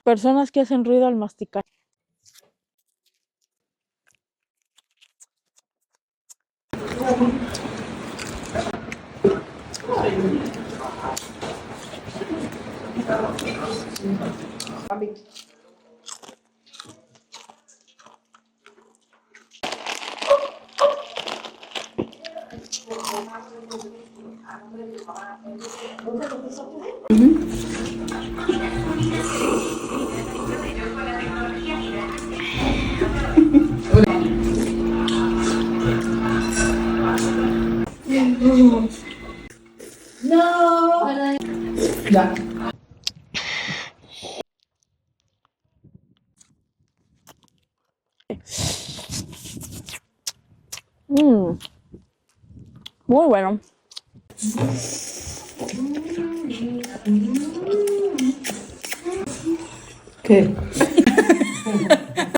Personas que hacen ruido al masticar. No. Ya. Muy bueno. ¿Qué?